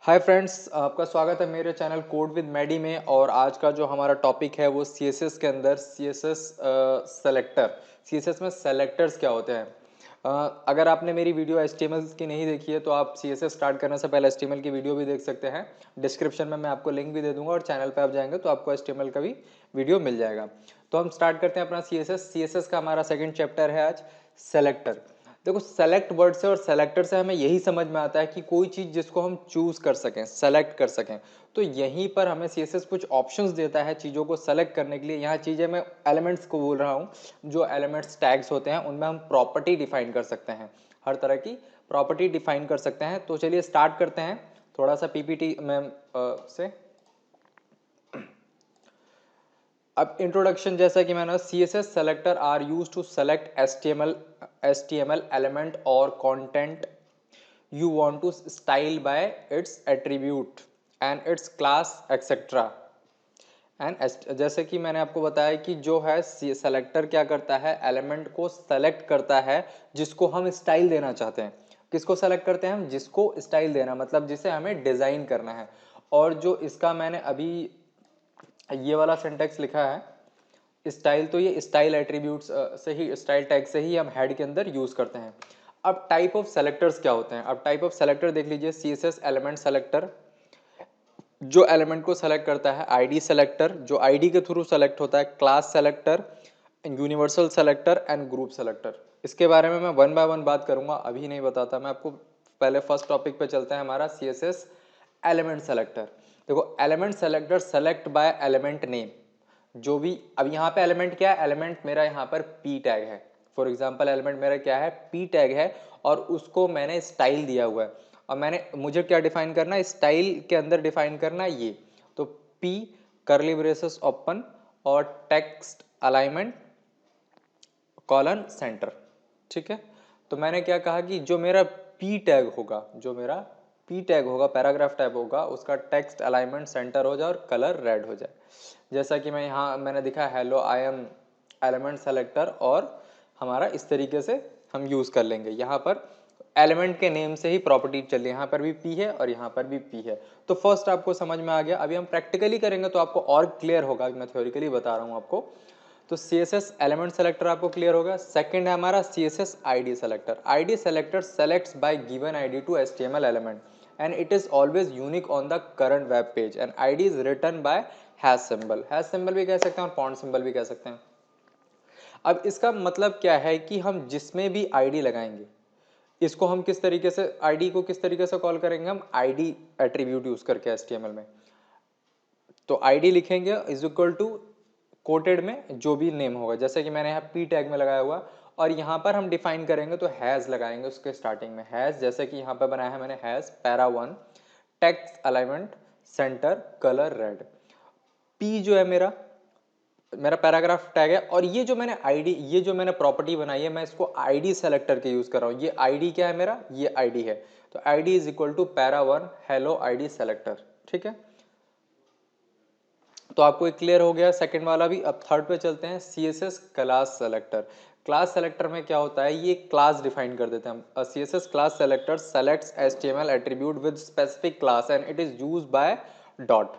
Hi friends, आपका स्वागत है मेरे चैनल कोड विद मैडी में। और आज का जो हमारा टॉपिक है वो सीएसएस के अंदर सीएसएस सेलेक्टर। सीएसएस में सेलेक्टर्स क्या होते हैं। अगर आपने मेरी वीडियो एचटीएमएल की नहीं देखी है तो आप सीएसएस स्टार्ट करने से पहले एचटीएमएल की वीडियो भी देख सकते हैं। डिस्क्रिप्शन में मैं आपको लिंक भी दे दूंगा और चैनल पे आप जाएंगे तो आपको एचटीएमएल का भी वीडियो मिल जाएगा। तो हम स्टार्ट करते हैं अपना सीएसएस। सीएसएस का हमारा सेकंड चैप्टर है आज, सेलेक्टर। देखो, सेलेक्ट वर्ड से और सेलेक्टर से हमें यही समझ में आता है कि कोई चीज जिसको हम चूज कर सकें, सेलेक्ट कर सकें। तो यहीं पर हमें सीएसएस कुछ ऑप्शंस देता है चीजों को सेलेक्ट करने के लिए। यहाँ चीजें मैं एलिमेंट्स को बोल रहा हूँ, जो एलिमेंट्स टैग्स होते हैं उनमें हम प्रॉपर्टी डिफाइन कर सकते हैं। हर तरह की प्रॉपर्टी डिफाइन कर सकते हैं। तो चलिए स्टार्ट करते हैं थोड़ा सा पीपीटी में से। अब इंट्रोडक्शन, जैसा कि मैंने CSS selector are used to select HTML element और content you want to style by its attribute and its class etc and जैसे कि मैंने आपको बताया कि जो है सेलेक्टर क्या करता है, एलिमेंट को सेलेक्ट करता है जिसको हम स्टाइल देना चाहते हैं। किसको सेलेक्ट करते हैं हम? जिसको स्टाइल देना, मतलब जिसे हमें डिजाइन करना है। और जो इसका मैंने अभी ये वाला सिंटेक्स लिखा है स्टाइल, तो ये स्टाइल एट्रीब्यूट्स से ही, स्टाइल टैग से ही हम हेड के अंदर यूज करते हैं। अब टाइप ऑफ सेलेक्टर्स क्या होते हैं? अब टाइप ऑफ सेलेक्टर देख लीजिए। सीएसएस एलिमेंट सेलेक्टर जो एलिमेंट को सेलेक्ट करता है, आईडी सेलेक्टर जो आईडी के थ्रू सेलेक्ट होता है, class selector, universal selector and group selector. इसके बारे में मैं वन बाय वन बात करूंगा, अभी नहीं बताता मैं आपको। पहले फर्स्ट टॉपिक पे चलते हैं हमारा, सीएसएस एलिमेंट सेलेक्टर। देखो, element selector select by element name. जो भी, अब यहाँ पे एलिमेंट क्या है? एलिमेंट मेरा यहाँ पर पी टैग है। फॉर एग्जाम्पल एलिमेंट मेरा क्या है? पी टैग है। और उसको मैंने स्टाइल दिया हुआ है। और मुझे क्या डिफाइन करना है? स्टाइल के अंदर डिफाइन करना है ये। तो पी कर्ली ब्रेसेस ओपन और टेक्स्ट अलाइनमेंट कॉलन सेंटर। ठीक है। तो मैंने क्या कहा कि जो मेरा पी टैग होगा, जो मेरा पी टैग होगा, पैराग्राफ टैग होगा, उसका टेक्स्ट अलाइनमेंट सेंटर हो जाए और कलर रेड हो जाए। जैसा कि मैं यहाँ मैंने दिखा hello I am element selector, और हमारा इस तरीके से हम यूज कर लेंगे। यहाँ पर एलिमेंट के नेम से ही प्रॉपर्टी चल रही है, यहाँ पर भी पी है और यहाँ पर भी पी है। तो फर्स्ट आपको समझ में आ गया। अभी हम प्रैक्टिकली करेंगे तो आपको और क्लियर होगा। मैं थ्योरिकली बता रहा हूँ आपको। तो CSS एलिमेंट सेलेक्टर आपको क्लियर होगा। सेकंड है हमारा CSS ID selector. ID selector selects by given ID to HTML element and it is always unique on the current web page and ID is written by hash symbol। hash symbol भी कह सकते हैं और point symbol भी कह सकते हैं। अब इसका मतलब क्या है कि हम जिसमें भी ID लगाएंगे, इसको हम किस तरीके से, ID को किस तरीके से कॉल करेंगे? हम ID एट्रीब्यूट यूज करके HTML में। तो ID लिखेंगे इज इक्वल टू कोटेड में जो भी नेम होगा, जैसे कि मैंने यहाँ पी टैग में लगाया हुआ। और यहाँ पर हम डिफाइन करेंगे तो हैज लगाएंगे उसके स्टार्टिंग में। हैज, जैसे कि यहाँ पर बनाया है मैंने, has para 1 text alignment centre colour red. P जो है मेरा मेरा पैराग्राफ टैग है। और ये जो मैंने आईडी, ये जो मैंने प्रॉपर्टी बनाई है, मैं इसको आईडी सेलेक्टर के यूज कर रहा हूँ। ये आईडी क्या है मेरा? ये आईडी है। तो ID is equal to para 1 hello ID selector. ठीक है। तो आपको एक क्लियर हो गया सेकंड वाला भी। अब थर्ड पे चलते हैं, CSS class selector. Class selector में क्या होता है? ये क्लास डिफाइन कर देते हैं हम। CSS class selector selects HTML attribute with specific class and it is used by dot.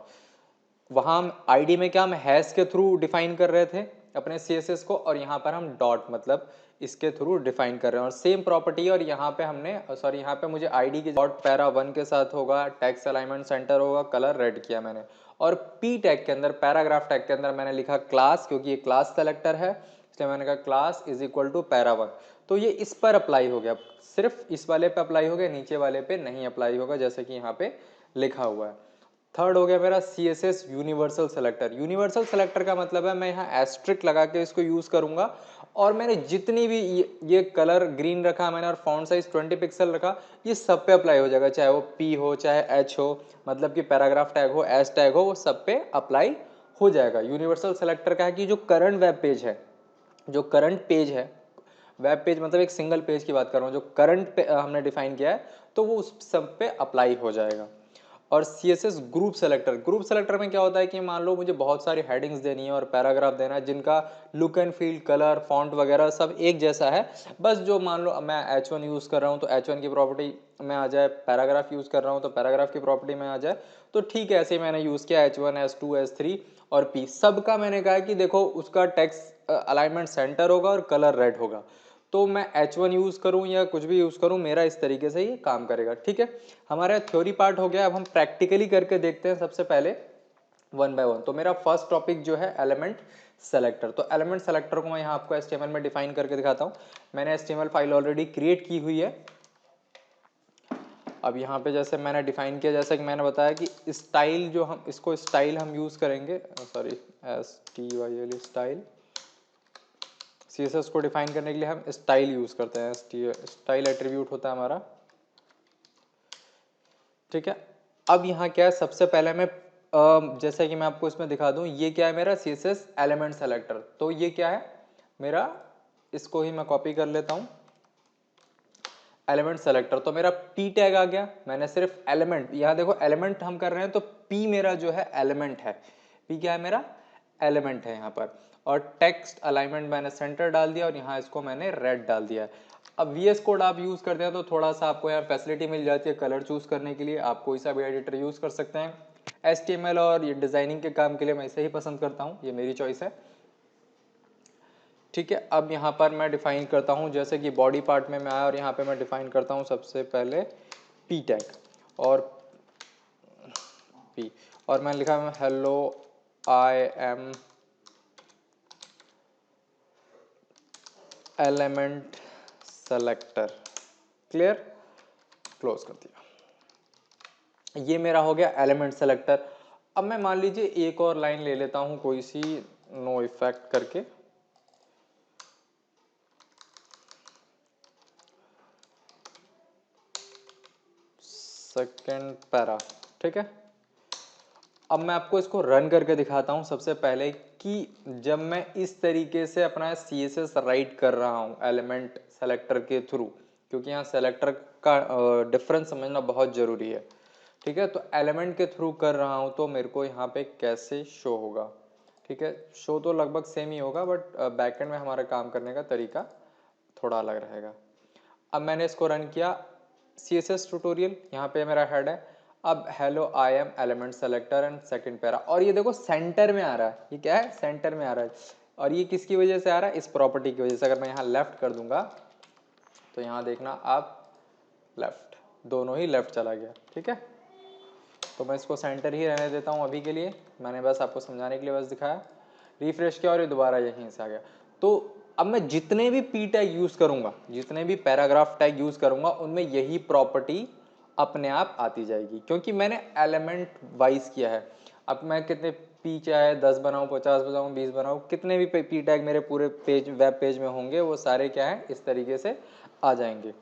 वहां हम आईडी में क्या, हम हैश के थ्रू डिफाइन कर रहे थे अपने सीएसएस को, और यहाँ पर हम डॉट मतलब इसके थ्रू डिफाइन कर रहे हैं। और सेम प्रॉपर्टी, और यहाँ पे हमने सॉरी, यहाँ पे मुझे आईडी की डॉट पैरा 1 के साथ होगा, टेक्स्ट अलाइनमेंट सेंटर होगा, कलर रेड किया मैंने। और पी टैग के अंदर, पैराग्राफ टैग के अंदर मैंने लिखा क्लास, क्योंकि ये क्लास सेलेक्टर है इसलिए मैंने कहा class is equal to para 1। तो ये इस पर अप्लाई हो गया, सिर्फ इस वाले पे अप्लाई हो गया, नीचे वाले पे नहीं अप्लाई होगा, जैसे कि यहाँ पे लिखा हुआ है। थर्ड हो गया मेरा CSS universal selector. Universal selector का मतलब है मैं यहाँ एस्ट्रिक लगा के इसको यूज करूंगा, और मैंने जितनी भी ये कलर ग्रीन रखा मैंने और फॉन्ट साइज 20 पिक्सल रखा, ये सब पे अप्लाई हो जाएगा, चाहे वो P हो चाहे H हो, मतलब कि पैराग्राफ टैग हो, एस टैग हो, वो सब पे अप्लाई हो जाएगा। यूनिवर्सल सेलेक्टर का है कि जो करंट वेब पेज है, जो करंट पेज है, वेब पेज मतलब एक सिंगल पेज की बात कर रहा हूँ, जो करंट पे हमने डिफाइन किया है, तो वो उस सब पे अप्लाई हो जाएगा। और CSS ग्रुप सेलेक्टर में क्या होता है कि मान लो मुझे बहुत सारी हेडिंग्स देनी है और पैराग्राफ देना है जिनका look and feel, colour, font वगैरह सब एक जैसा है, बस जो मान लो मैं H1 यूज़ कर रहा हूँ तो H1 की प्रॉपर्टी में आ जाए, पैराग्राफ यूज़ कर रहा हूँ तो पैराग्राफ की प्रॉपर्टी में आ जाए, तो ठीक है। ऐसे ही मैंने यूज़ किया H1, H2, H3 और P, सबका मैंने कहा कि देखो उसका टेक्स्ट अलाइनमेंट सेंटर होगा और कलर रेड होगा, तो मैं H1 यूज़ करूँ या कुछ भी यूज़ करूँ, मेरा इस तरीके से ये काम करेगा, ठीक है। हमारा थ्योरी पार्ट हो गया, अब हम प्रैक्टिकली करके देखते हैं सबसे पहले वन बाय वन। तो मेरा फर्स्ट टॉपिक जो है एलिमेंट सेलेक्टर, तो एलिमेंट सेलेक्टर को मैं यहाँ आपको HTML में डिफाइन करके दिखाता हूँ। मैंने HTML फाइल ऑलरेडी क्रिएट की हुई है। अब यहाँ पे जैसे मैंने डिफाइन किया, जैसे कि मैंने बताया कि स्टाइल जो हम इसको स्टाइल हम यूज़ करेंगे, सॉरी STYL स्टाइल, CSS को डिफाइन करने के लिए हम स्टाइल यूज़ करते हैं, स्टाइल एट्रीब्यूट होता है हमारा, ठीक है। अब यहाँ क्या है, सबसे पहले मैं जैसे कि मैं आपको इसमें दिखा दूं, ये क्या है मेरा CSS एलिमेंट सेलेक्टर, तो ये क्या है मेरा, इसको ही मैं कॉपी कर लेता हूँ, एलिमेंट सेलेक्टर। तो मेरा P टैग आ गया, मैंने सिर्फ एलिमेंट, यहाँ देखो एलिमेंट हम कर रहे हैं तो P मेरा जो है एलिमेंट है, P क्या है मेरा एलिमेंट है यहाँ पर। और टेक्स्ट अलाइनमेंट मैंने सेंटर डाल दिया और यहाँ इसको मैंने रेड डाल दिया है। अब VS कोड आप यूज़ करते हैं तो थोड़ा सा आपको यहाँ फैसिलिटी मिल जाती है कलर चूज़ करने के लिए, आप कोई सा भी एडिटर यूज़ कर सकते हैं। HTML और ये डिज़ाइनिंग के काम के लिए मैं इसे ही पसंद करता हूँ, ये मेरी चॉइस है, ठीक है। अब यहाँ पर मैं डिफाइन करता हूँ, जैसे कि बॉडी पार्ट में मैं आया और यहाँ पे मैं डिफाइन करता हूँ सबसे पहले P टैग और P, और मैंने लिखा है hello I am element selector, clear, close कर दिया। ये मेरा हो गया एलिमेंट सेलेक्टर। अब मैं मान लीजिए एक और लाइन ले लेता हूँ कोई सी, नो इफेक्ट करके, सेकेंड पैरा, ठीक है। अब मैं आपको इसको रन करके दिखाता हूँ सबसे पहले कि जब मैं इस तरीके से अपना CSS राइट कर रहा हूँ एलिमेंट सेलेक्टर के थ्रू, क्योंकि यहाँ सेलेक्टर का डिफरेंस समझना बहुत ज़रूरी है, ठीक है। तो एलिमेंट के थ्रू कर रहा हूँ तो मेरे को यहाँ पे कैसे शो होगा, ठीक है। शो तो लगभग सेम ही होगा, बट बैकएंड में हमारा काम करने का तरीका थोड़ा अलग रहेगा। अब मैंने इसको रन किया, CSS ट्यूटोरियल यहाँ पे मेरा हेड है। अब hello I am element selector and second para, और ये देखो सेंटर में आ रहा है, ये क्या है सेंटर में आ रहा है, और ये किसकी वजह से आ रहा है, इस प्रॉपर्टी की वजह से। अगर मैं यहाँ लेफ्ट कर दूंगा तो यहाँ देखना आप लेफ्ट, दोनों ही लेफ्ट चला गया, ठीक है। तो मैं इसको सेंटर ही रहने देता हूँ अभी के लिए, मैंने बस आपको समझाने के लिए बस दिखाया। रिफ्रेश किया और ये दोबारा यहीं से आ गया। तो अब मैं जितने भी P टैग यूज़ करूँगा, जितने भी पैराग्राफ टैग यूज़ करूँगा, उनमें यही प्रॉपर्टी अपने आप आती जाएगी, क्योंकि मैंने एलिमेंट वाइज किया है। अब मैं कितने P चाहे 10 बनाऊँ, 50 बनाऊँ, 20 बनाऊँ, कितने भी P टैग मेरे पूरे पेज, वेब पेज में होंगे, वो सारे क्या हैं इस तरीके से आ जाएंगे,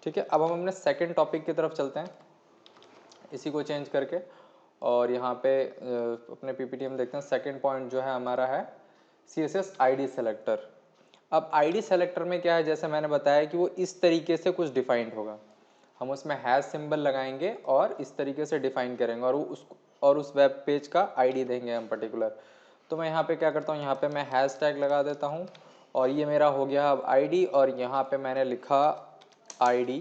ठीक है। अब हम अपने सेकेंड टॉपिक की तरफ चलते हैं, इसी को चेंज करके, और यहाँ पे अपने PPT में देखते हैं। सेकंड पॉइंट जो है हमारा है CSS ID सेलेक्टर। अब ID सेलेक्टर में क्या है, जैसे मैंने बताया कि वो इस तरीके से कुछ डिफाइंड होगा, हम उसमें हैश सिंबल लगाएंगे और इस तरीके से डिफाइन करेंगे, और उस वेब पेज का ID देंगे हम पर्टिकुलर। तो मैं यहाँ पे क्या करता हूँ, यहाँ पे मैं हैश टैग लगा देता हूँ, और ये मेरा हो गया अब ID, और यहाँ पे मैंने लिखा ID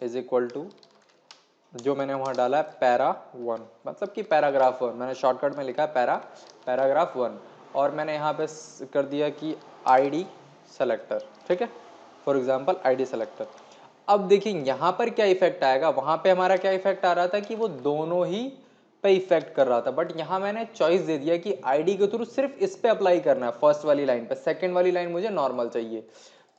इज इक्वल टू, जो मैंने वहाँ डाला है पैरा 1, मतलब कि पैराग्राफ 1, मैंने शॉर्टकट में लिखा है पैराग्राफ 1, और मैंने यहाँ पे कर दिया कि ID सेलेक्टर, ठीक है, फॉर एग्जांपल ID सेलेक्टर। अब देखिए यहाँ पर क्या इफेक्ट आएगा, वहाँ पे हमारा क्या इफेक्ट आ रहा था कि वो दोनों ही पे इफेक्ट कर रहा था, बट यहाँ मैंने चॉइस दे दिया कि ID के थ्रू सिर्फ इस पे अप्लाई करना है, फर्स्ट वाली लाइन पे, सेकेंड वाली लाइन मुझे नॉर्मल चाहिए।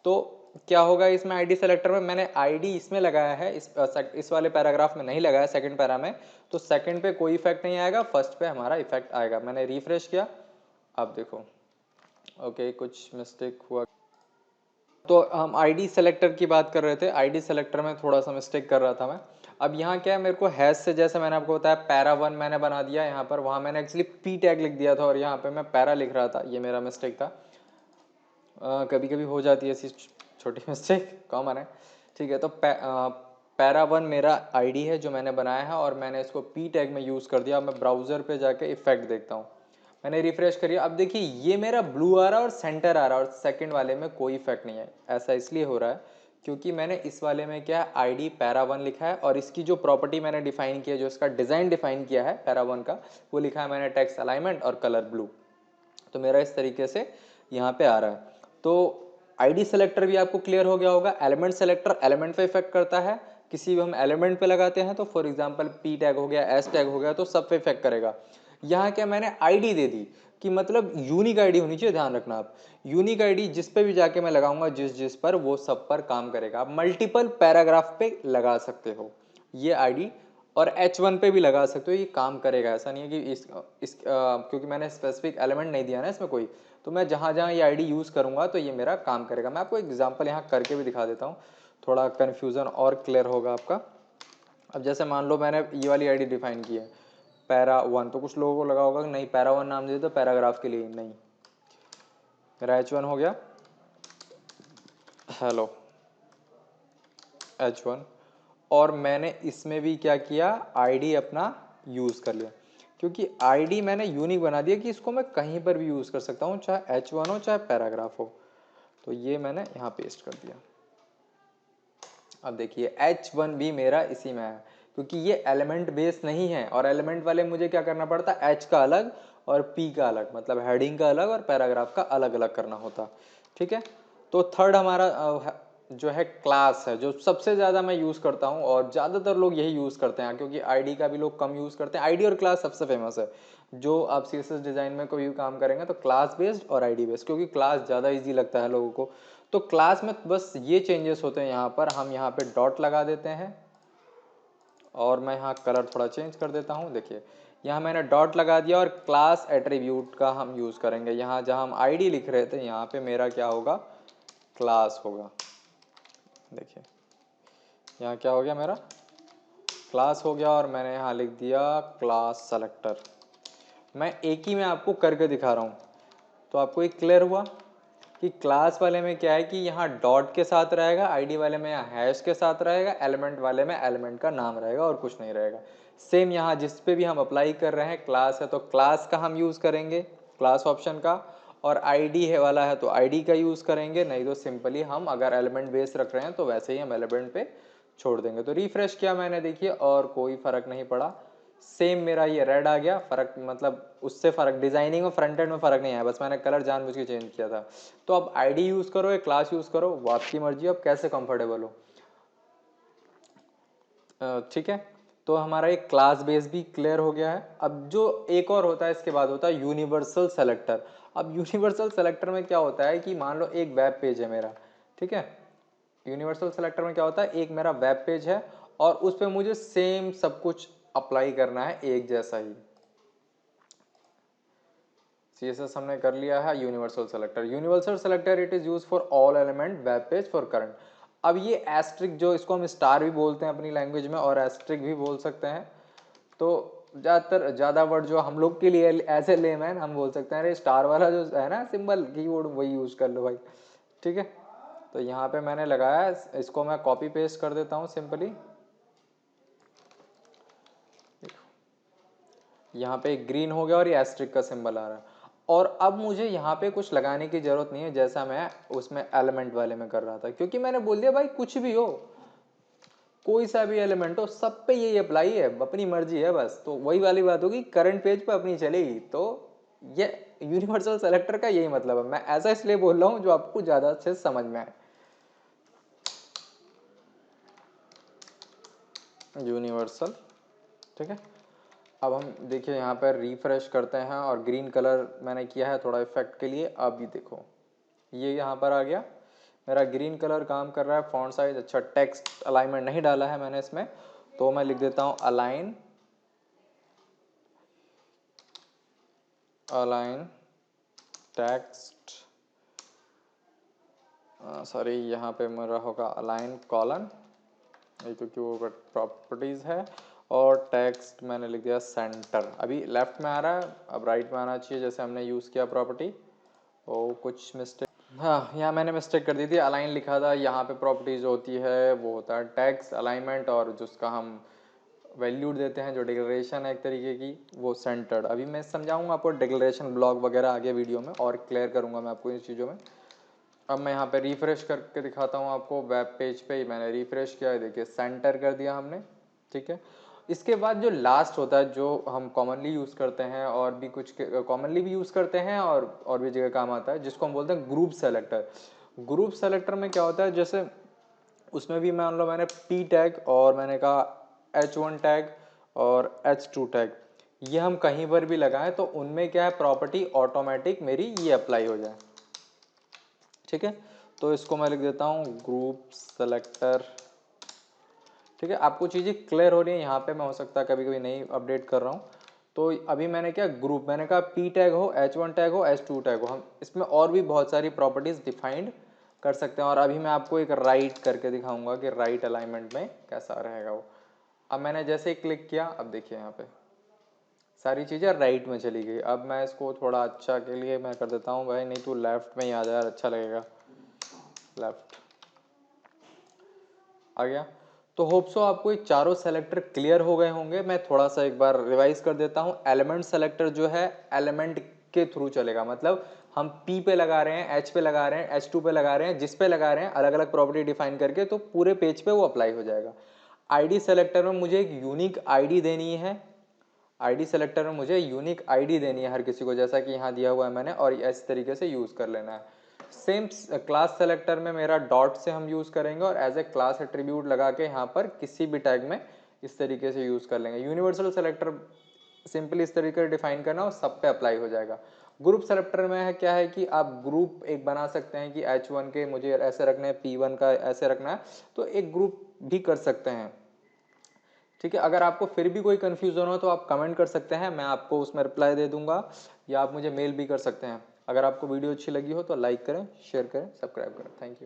तो क्या होगा इसमें ID सेलेक्टर में, मैंने ID इसमें लगाया है, इस वाले पैराग्राफ में नहीं लगाया, सेकंड पैरा में, तो सेकंड पे कोई इफेक्ट नहीं आएगा, फर्स्ट पे हमारा इफेक्ट आएगा। मैंने रिफ्रेश किया, अब देखो, ओके कुछ मिस्टेक हुआ। तो हम ID सेलेक्टर की बात कर रहे थे, ID सेलेक्टर में थोड़ा सा मिस्टेक कर रहा था मैं। अब यहाँ क्या है, मेरे को हैश से, जैसे मैंने आपको बताया पैरा 1 मैंने बना दिया यहाँ पर, वहाँ मैंने एक्चुअली P टैग लिख दिया था और यहाँ पे मैं पैरा लिख रहा था, ये मेरा मिस्टेक था। कभी कभी हो जाती है ऐसी छोटी मिस्टेक, कॉमन है, ठीक है। तो para1 मेरा आईडी है जो मैंने बनाया है और मैंने इसको p टैग में यूज़ कर दिया। अब मैं ब्राउज़र पे जाके इफेक्ट देखता हूँ, मैंने रिफ्रेश करिए। अब देखिए ये मेरा ब्लू आ रहा है और सेंटर आ रहा है और सेकंड वाले में कोई इफेक्ट नहीं है। ऐसा इसलिए हो रहा है क्योंकि मैंने इस वाले में क्या है आईडी para1 लिखा है और इसकी जो प्रॉपर्टी मैंने डिफाइन किया, जो इसका डिज़ाइन डिफाइन किया है para1 का, वो लिखा है मैंने टेक्स्ट अलाइनमेंट और कलर ब्लू। तो मेरा इस तरीके से यहाँ पे आ रहा है। तो आईडी सेलेक्टर भी आपको क्लियर हो गया होगा। एलिमेंट सेलेक्टर एलिमेंट पे इफेक्ट करता है, किसी भी हम एलिमेंट पे लगाते हैं तो फॉर एग्जांपल पी टैग हो गया, एस टैग हो गया, तो सब पे इफेक्ट करेगा। यहाँ क्या मैंने आईडी दे दी कि मतलब यूनिक आईडी होनी चाहिए, ध्यान रखना आप। यूनिक आईडी जिस पे भी जाके मैं लगाऊंगा, जिस जिस पर, वो सब पर काम करेगा। आप मल्टीपल पैराग्राफ पे लगा सकते हो ये आईडी और H1 पे भी लगा सकते हो, ये काम करेगा। ऐसा नहीं है कि क्योंकि मैंने स्पेसिफिक एलिमेंट नहीं दिया ना इसमें कोई, तो मैं जहाँ जहाँ ये आईडी यूज़ करूँगा तो ये मेरा काम करेगा। मैं आपको एग्जांपल यहाँ करके भी दिखा देता हूँ, थोड़ा कन्फ्यूज़न और क्लियर होगा आपका। अब जैसे मान लो मैंने ये वाली आईडी डिफाइन की है para1, तो कुछ लोगों को लगा होगा कि नहीं para1 नाम दे तो पैराग्राफ के लिए नहीं। मेरा H1 हो गया, हेलो H1, और मैंने इसमें भी क्या किया, आईडी अपना यूज़ कर लिया, क्योंकि आईडी मैंने यूनिक बना दिया कि इसको मैं कहीं पर भी यूज़ कर सकता हूँ, चाहे H1 हो चाहे पैराग्राफ हो। तो ये मैंने यहाँ पेस्ट कर दिया। अब देखिए H1 भी मेरा इसी में है क्योंकि ये एलिमेंट बेस नहीं है, और एलिमेंट वाले मुझे क्या करना पड़ता है, H का अलग और P का अलग, मतलब हेडिंग का अलग और पैराग्राफ का अलग अलग करना होता। ठीक है, तो थर्ड हमारा जो है क्लास है, जो सबसे ज़्यादा मैं यूज़ करता हूँ और ज़्यादातर लोग यही यूज़ करते हैं, क्योंकि आईडी का भी लोग कम यूज़ करते हैं। आईडी और क्लास सबसे फेमस है। जो आप CSS डिज़ाइन में कोई भी काम करेंगे तो क्लास बेस्ड और आईडी बेस्ड, क्योंकि क्लास ज़्यादा ईजी लगता है लोगों को। तो क्लास में बस ये चेंजेस होते हैं, यहाँ पर हम यहाँ पे डॉट लगा देते हैं और मैं यहाँ कलर थोड़ा चेंज कर देता हूँ। देखिए यहाँ मैंने डॉट लगा दिया और क्लास एट्रीब्यूट का हम यूज़ करेंगे। यहाँ जहाँ हम आईडी लिख रहे थे यहाँ पे मेरा क्या होगा, क्लास होगा। देखिए यहाँ क्या हो गया, मेरा क्लास हो गया और मैंने यहाँ लिख दिया क्लास सेलेक्टर। मैं एक ही में आपको करके दिखा रहा हूँ, तो आपको एक क्लियर हुआ कि क्लास वाले में क्या है कि यहाँ डॉट के साथ रहेगा, आईडी वाले में यहाँ हैश के साथ रहेगा, एलिमेंट वाले में एलिमेंट का नाम रहेगा और कुछ नहीं रहेगा। सेम यहाँ जिस पे भी हम अप्लाई कर रहे हैं, क्लास है तो क्लास का हम यूज़ करेंगे, क्लास ऑप्शन का, और आईडी है वाला है तो आईडी का यूज़ करेंगे, नहीं तो सिंपली हम अगर एलिमेंट बेस रख रहे हैं तो वैसे ही हम एलिमेंट पे छोड़ देंगे। तो रिफ्रेश किया मैंने, देखिए, और कोई फ़र्क नहीं पड़ा। सेम मेरा ये रेड आ गया, फ़र्क मतलब उससे फ़र्क डिज़ाइनिंग और फ्रंट एंड में फ़र्क नहीं आया, बस मैंने कलर जानबूझ के चेंज किया था। तो अब आईडी यूज़ करो या क्लास यूज़ करो, वो आपकी मर्जी, अब कैसे कंफर्टेबल हो। ठीक है, तो हमारा एक क्लास बेस भी क्लियर हो गया है। अब जो एक और होता है इसके बाद होता है यूनिवर्सल सेलेक्टर। अब यूनिवर्सल सेलेक्टर में क्या होता है कि मान लो एक वेब पेज है मेरा, ठीक है। यूनिवर्सल सेलेक्टर में क्या होता है, एक मेरा वेब पेज है और उस पर मुझे सेम सब कुछ अप्लाई करना है, एक जैसा ही। CSS हमने कर लिया है universal selector. Universal selector it is use for all element web page for current. अब ये एस्ट्रिक, जो इसको हम स्टार भी बोलते हैं अपनी लैंग्वेज में और एस्ट्रिक भी बोल सकते हैं, तो ज़्यादा वर्ड जो हम लोग के लिए ऐसे लेमैन हम बोल सकते हैं, अरे स्टार वाला जो है ना सिंबल कीबोर्ड, वही यूज कर लो भाई। ठीक है, तो यहाँ पे मैंने लगाया, इसको मैं कॉपी पेस्ट कर देता हूँ सिंपली। यहाँ पे ग्रीन हो गया और ये एस्ट्रिक का सिंबल आ रहा है। और अब मुझे यहाँ पे कुछ लगाने की जरूरत नहीं है, जैसा मैं उसमें एलिमेंट वाले में कर रहा था, क्योंकि मैंने बोल दिया भाई कुछ भी हो, कोई सा भी एलिमेंट हो, सब पे यही अप्लाई है, अपनी मर्जी है बस। तो वही वाली बात होगी, करंट पेज पे अपनी चलेगी। तो ये यूनिवर्सल सेलेक्टर का यही मतलब है। मैं ऐसा इसलिए बोल रहा हूँ जो आपको ज्यादा अच्छे से समझ में आए। यूनिवर्सल, ठीक है। अब हम देखिए यहाँ पर रिफ्रेश करते हैं और ग्रीन कलर मैंने किया है थोड़ा इफेक्ट के लिए। अब ये देखो, ये यहाँ पर आ गया, मेरा ग्रीन कलर काम कर रहा है। फॉन्ट साइज अच्छा, टेक्स्ट अलाइनमेंट नहीं डाला है मैंने इसमें, तो मैं लिख देता हूँ अलाइन, अलाइन टेक्स्ट, सॉरी यहाँ पे मेरा होगा अलाइन कॉलन, ये क्योंकि वो प्रॉपर्टीज है। और टेक्स्ट मैंने लिख दिया सेंटर। अभी लेफ्ट में आ रहा है, अब राइट में आना चाहिए जैसे हमने यूज़ किया प्रॉपर्टी। ओ कुछ मिस्टेक, हाँ, यहाँ मैंने मिस्टेक कर दी थी, अलाइन लिखा था, यहाँ पे प्रॉपर्टीज होती है वो होता है टैक्स अलाइनमेंट, और जिसका हम वैल्यू देते हैं जो डिक्लेरेशन है एक तरीके की, वो सेंटर्ड। अभी मैं समझाऊंगा आपको डिक्लेरेशन ब्लॉक वगैरह आगे वीडियो में, और क्लियर करूंगा मैं आपको इन चीज़ों में। अब मैं यहाँ पे रिफ्रेश करके दिखाता हूँ आपको, वेब पेज पे ही मैंने रिफ्रेश किया है, देखिए सेंटर कर दिया हमने, ठीक है। इसके बाद जो लास्ट होता है, जो हम कॉमनली यूज़ करते हैं, और भी कुछ कॉमनली भी यूज़ करते हैं और भी जगह काम आता है, जिसको हम बोलते हैं ग्रुप सेलेक्टर। ग्रुप सेलेक्टर में क्या होता है, जैसे उसमें भी मान लो मैंने पी टैग और मैंने कहा H1 टैग और H2 टैग, ये हम कहीं पर भी लगाएं तो उनमें क्या है, प्रॉपर्टी ऑटोमेटिक मेरी ये अप्लाई हो जाए, ठीक है। तो इसको मैं लिख देता हूँ ग्रुप सेलेक्टर, ठीक है। आपको चीज़ें क्लियर हो रही है यहाँ पे, मैं हो सकता है कभी कभी नहीं अपडेट कर रहा हूँ। तो अभी मैंने क्या ग्रुप, मैंने कहा पी टैग हो, H1 टैग हो, H2 टैग हो, हम इसमें और भी बहुत सारी प्रॉपर्टीज डिफाइंड कर सकते हैं। और अभी मैं आपको एक राइट करके दिखाऊंगा कि राइट अलाइनमेंट में कैसा रहेगा वो। अब मैंने जैसे ही क्लिक किया, अब देखिए यहाँ पे सारी चीज़ें राइट में चली गई। अब मैं इसको थोड़ा अच्छा के लिए मैं कर देता हूँ, भाई नहीं तो लेफ्ट में ही आ जाए, अच्छा लगेगा, लेफ्ट आ गया। तो होप सो आपको ये चारों सेलेक्टर क्लियर हो गए होंगे। मैं थोड़ा सा एक बार रिवाइज कर देता हूँ। एलिमेंट सेलेक्टर जो है एलिमेंट के थ्रू चलेगा, मतलब हम P पे लगा रहे हैं, H पे लगा रहे हैं, H2 पे लगा रहे हैं, जिस पे लगा रहे हैं अलग अलग प्रॉपर्टी डिफाइन करके, तो पूरे पेज पे वो अप्लाई हो जाएगा। आईडी सेलेक्टर में मुझे एक यूनिक आईडी देनी है, आईडी सेलेक्टर में मुझे यूनिक आईडी देनी है हर किसी को, जैसा कि यहाँ दिया हुआ है मैंने, और इस तरीके से यूज़ कर लेना है। सेम क्लास सेलेक्टर में मेरा डॉट से हम यूज़ करेंगे, और एज ए क्लास एट्रीब्यूट लगा के यहाँ पर किसी भी टैग में इस तरीके से यूज़ कर लेंगे। यूनिवर्सल सेलेक्टर सिंपली इस तरीके से डिफाइन करना और सब पे अप्लाई हो जाएगा। ग्रुप सेलेक्टर में है क्या है कि आप ग्रुप एक बना सकते हैं कि H1 के मुझे ऐसे रखना है, P1 का ऐसे रखना है, तो एक ग्रुप भी कर सकते हैं, ठीक है। अगर आपको फिर भी कोई कन्फ्यूजन हो तो आप कमेंट कर सकते हैं, मैं आपको उसमें रिप्लाई दे दूंगा, या आप मुझे मेल भी कर सकते हैं। अगर आपको वीडियो अच्छी लगी हो तो लाइक करें, शेयर करें, सब्सक्राइब करें। Thank you.